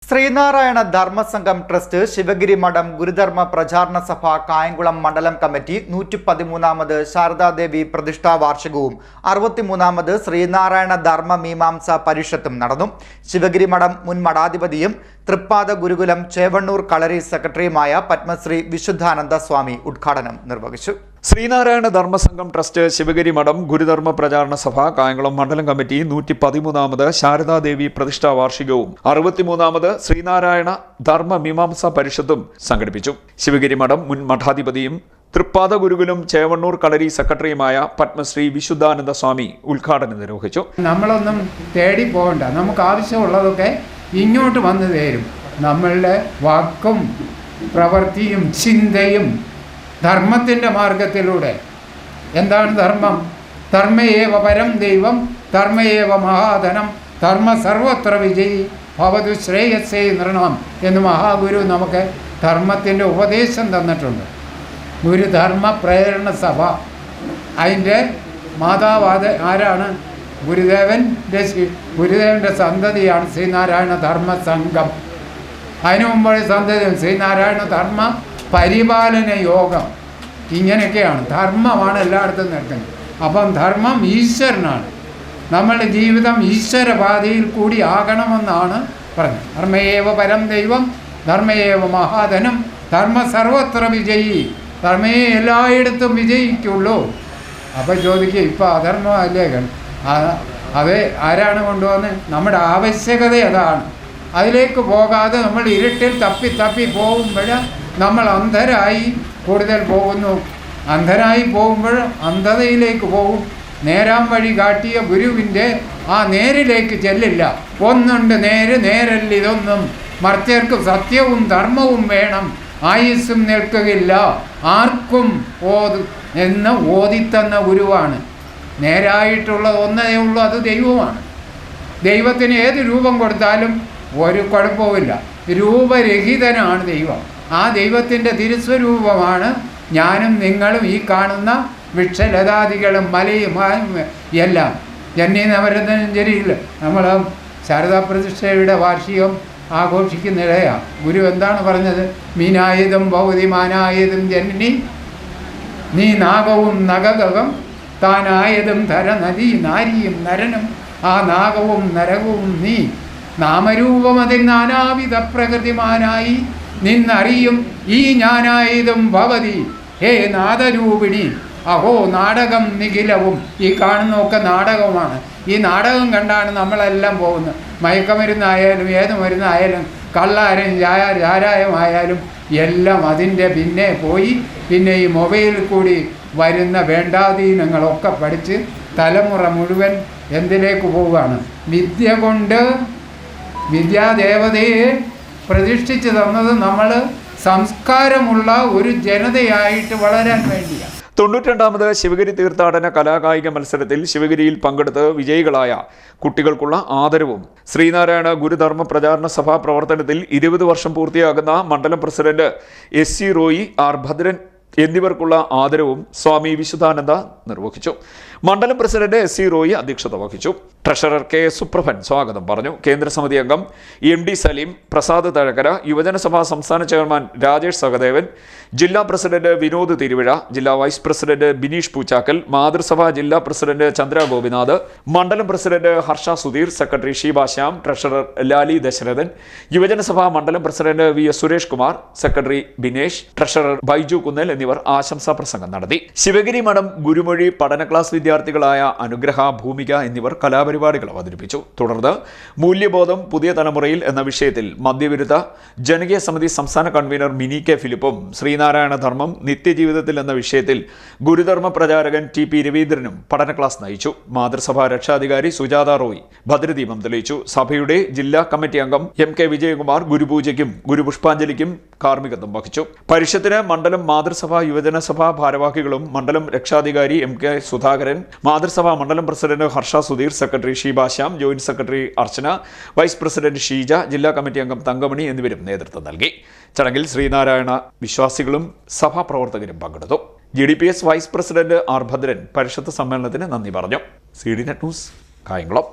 Sreenarayana Dharmasangham trust Sivagiri മഠം ഗുരുധർമ്മ പ്രചാരണ സഭ കായംകുളം മണ്ഡലം കമ്മിറ്റി 113ാമത് ശാരദാദേവി പ്രതിഷ്ഠാ വാർഷികവും 63ാമത് ശ്രീനാരായണ ധർമ്മ മീമാംസ പരിഷത്തും നടന്നു. ശിവഗിരി മഠം മുൻ മഠാധിപതിയും തൃപ്പാദ ഗുരുകുലം ചേവണ്ണൂർ കളരി സെക്രട്ടറിയുമായ പത്മശ്രീ വിശുദ്ധാനന്ദ സ്വാമി ഉദ്ഘാടനം നിർവഹിച്ചു. ശ്രീനാരായണ ധർമ്മസംഘം ട്രസ്റ്റ് ശിവഗിരി മഠം ഗുരുധർമ്മ പ്രചാരണ സഭ കായംകുളം മണ്ഡലം കമ്മിറ്റി 113ാമത് ശാരദാദേവി പ്രതിഷ്ഠാ വാർഷികവും 63ാമത് ശ്രീനാരായണ ധർമ്മ മീമാംസ പരിഷത്തും സംഘടിപ്പിച്ചു. ശിവഗിരി മഠം മുൻ മഠാധിപതിയും തൃപ്പാദ ഗുരുകുലം ചേവണ്ണൂർ കളരി സെക്രട്ടറിയുമായ പത്മശ്രീ വിശുദ്ധാനന്ദ സ്വാമി ഉദ്ഘാടനം നിർവഹിച്ചു. നമ്മളൊന്നും തേടി പോകണ്ട, നമുക്ക് ആവശ്യമുള്ളതൊക്കെ ഇങ്ങോട്ട് വന്നു തരും. നമ്മളുടെ വാക്കും പ്രവൃത്തിയും ചിന്തയും ധർമ്മത്തിൻ്റെ മാർഗത്തിലൂടെ. എന്താണ് ധർമ്മം? ധർമ്മയേവ പരം ദൈവം, ധർമ്മയേവ മഹാധനം, ധർമ്മ സർവത്ര വിജയി ഭവതു ശ്രേയസ്സേ നൃണം എന്ന് മഹാഗുരു നമുക്ക് ധർമ്മത്തിൻ്റെ ഉപദേശം തന്നിട്ടുണ്ട്. ഗുരുധർമ്മ പ്രേരണ സഭ, അതിൻ്റെ മാതാവ് ആരാണ്? ഗുരുദേവൻ്റെ സന്തതിയാണ് ശ്രീനാരായണ ധർമ്മ സംഘം. അതിനു മുമ്പേ സന്തതി ശ്രീനാരായണ ധർമ്മ പരിപാലന യോഗം. ഇങ്ങനെയൊക്കെയാണ് ധർമ്മമാണ് എല്ലായിടത്തും നിൽക്കുന്നത്. അപ്പം ധർമ്മം ഈശ്വരനാണ്. നമ്മളുടെ ജീവിതം ഈശ്വരപാതയിൽ കൂടി ആകണമെന്നാണ് പറഞ്ഞത്. ധർമ്മയേവ പരം ദൈവം, ധർമ്മയേവ മഹാധനം, ധർമ്മ സർവത്ര വിജയി. ധർമ്മയെ എല്ലായിടത്തും വിജയിക്കുള്ളൂ. അപ്പം ചോദിക്കുക, ഇപ്പം അധർമ്മമല്ലേ? അത് ആരാണ് കൊണ്ടുവന്ന്? നമ്മുടെ ആവശ്യകത അതാണ്. അതിലേക്ക് പോകാതെ നമ്മൾ ഇരുട്ടിൽ തപ്പി പോകുമ്പോൾ നമ്മൾ അന്ധരായി കൂടുതൽ പോകുന്നു. അന്ധരായി പോകുമ്പോൾ അന്ധതയിലേക്ക് പോകും. നേരാം വഴി കാട്ടിയ ഗുരുവിൻ്റെ ആ നേരിലേക്ക് ചെല്ലില്ല. ഒന്നുണ്ട് നേരല്ല ഇതൊന്നും, മർത്യർക്ക് സത്യവും ധർമ്മവും വേണം, ആയുസ്സും നിൽക്കുകയില്ല ആർക്കും എന്ന് ഓതിത്തന്ന ഗുരുവാണ്. നേരായിട്ടുള്ളത് ഒന്നേ ഉള്ളൂ, അത് ദൈവമാണ്. ദൈവത്തിന് ഏത് രൂപം കൊടുത്താലും ഒരു കുഴപ്പവുമില്ല. രൂപരഹിതനാണ് ദൈവം. ആ ദൈവത്തിൻ്റെ തിരുസ്വരൂപമാണ് ഞാനും നിങ്ങളും ഈ കാണുന്ന വൃക്ഷലതാദികളും മലയും എല്ലാം. ജന്നി നവരഞ്ജരിയിൽ നമ്മൾ ശാരദാ പ്രതിഷ്ഠയുടെ വാർഷികം ആഘോഷിക്കുന്നിടയാണ്. ഗുരു എന്താണ് പറഞ്ഞത്? മീനായതും ഭൗതിമാനായതും ജനനി, നീ നാഗവും നഗകം, താനായതും ധരനദി നാരിയും നരനും, ആ നാഗവും നരകവും നീ, നാമരൂപമതിൽ നാനാവിധ പ്രകൃതിമാനായി നിന്നറിയും ഈ ഞാനായതും ഭവതി ഹേ നാദരൂപിണി. അഹോ നാടകം നിഖിലവും. ഈ കാണുന്നതൊക്കെ നാടകമാണ്. ഈ നാടകം കണ്ടാണ് നമ്മളെല്ലാം പോകുന്നത്. മയക്കമരുന്നായാലും ഏത് മരുന്നായാലും കള്ളാരം ചാരായമായാലും എല്ലാം അതിൻ്റെ പിന്നെ പോയി. പിന്നെ ഈ മൊബൈലിൽ കൂടി വരുന്ന വേണ്ടാധീനങ്ങളൊക്കെ പഠിച്ച് തലമുറ മുഴുവൻ എന്തിലേക്ക് പോവുകയാണ്? വിദ്യ കൊണ്ട് വിദ്യാദേവതയെ പ്രതിഷ്ഠിച്ച് തന്നത് നമ്മൾ സംസ്കാരമുള്ള ഒരു ജനതയായിട്ട് വളരാൻ വേണ്ടിയാണ്. 92ാമത് ശിവഗിരി തീർത്ഥാടന കലാകായിക മത്സരത്തിൽ ശിവഗിരിയിൽ പങ്കെടുത്ത് വിജയികളായ കുട്ടികൾക്കുള്ള ആദരവും ശ്രീനാരായണ ഗുരുധർമ്മ പ്രചാരണ സഭാ പ്രവർത്തനത്തിൽ 20 വർഷം പൂർത്തിയാകുന്ന മണ്ഡലം president SC Roy, R Bhadran എന്നിവർക്കുള്ള ആദരവും സ്വാമി വിശുദ്ധാനന്ദ നിർവഹിച്ചു. മണ്ഡലം പ്രസിഡന്റ് SC റോയി അധ്യക്ഷത വഹിച്ചു. ട്രഷറർ KS സുപ്രഭൻ സ്വാഗതം പറഞ്ഞു. കേന്ദ്രസമിതി അംഗം MD സലീം, പ്രസാദ് തഴക്കര, യുവജനസഭാ സംസ്ഥാന ചെയർമാൻ രാജേഷ് സഹദേവൻ, ജില്ലാ പ്രസിഡന്റ് വിനോദ് തിരുവിഴ, ജില്ലാ വൈസ് പ്രസിഡന്റ് ബിനീഷ് പൂച്ചാക്കൽ, മാതൃസഭ ജില്ലാ പ്രസിഡന്റ് ചന്ദ്ര ഗോപിനാഥ്, മണ്ഡലം president Harsha Sudheer, secretary Sheeba Shyam, treasurer Lali Dasharathan, Yuvajanasabha മണ്ഡലം president VS Suresh Kumar, secretary Binesh, treasurer Baiju Kunnal എന്നിവർ ആശംസാ പ്രസംഗം നടത്തി. ശിവഗിരി മഠം ഗുരുമൊഴി പഠന ക്ലാസ് വിദ്യാർത്ഥികളായ അനുഗ്രഹ, ഭൂമിക എന്നിവർ കലാപരിപാടികൾ അവതരിപ്പിച്ചു. തുടർന്ന് മൂല്യബോധം പുതിയ തലമുറയിൽ എന്ന വിഷയത്തിൽ മദ്യവിരുദ്ധ ജനകീയ സമിതി സംസ്ഥാന കൺവീനർ മിനി K ഫിലിപ്പും ശ്രീനാരായണ ധർമ്മം നിത്യജീവിതത്തിൽ എന്ന വിഷയത്തിൽ ഗുരുധർമ്മ പ്രചാരകൻ TP രവീന്ദ്രനും പഠന ക്ലാസ് നയിച്ചു. മാതൃസഭാ രക്ഷാധികാരി സുജാത റോയി ഭദ്രദീപം തെളിയിച്ചു. സഭയുടെ ജില്ലാ കമ്മിറ്റി അംഗം MK വിജയകുമാർ ഗുരുപൂജയ്ക്കും ഗുരുപുഷ്പാഞ്ജലിക്കും കാർമ്മികത്വം വഹിച്ചു. പരിഷത്തിന് മണ്ഡലം മാതൃസഭാ യുവജനസഭാ ഭാരവാഹികളും മണ്ഡലം രക്ഷാധികാരി MK സുധാകരൻ, മാതൃസഭാ മണ്ഡലം president Harsha Sudheer, secretary Sheeba Shyam, joint secretary Archana, vice president Sheeja, ജില്ലാ കമ്മിറ്റി അംഗം തങ്കമണി എന്നിവരും നേതൃത്വം നൽകി. ചടങ്ങിൽ ശ്രീനാരായണ വിശ്വാസികളും സഭാപ്രവർത്തകരും പങ്കെടുത്തു. GDPS vice president R Bhadran പരിഷത്ത് സമ്മേളനത്തിന് നന്ദി പറഞ്ഞു. CD net news, Kayamkulam.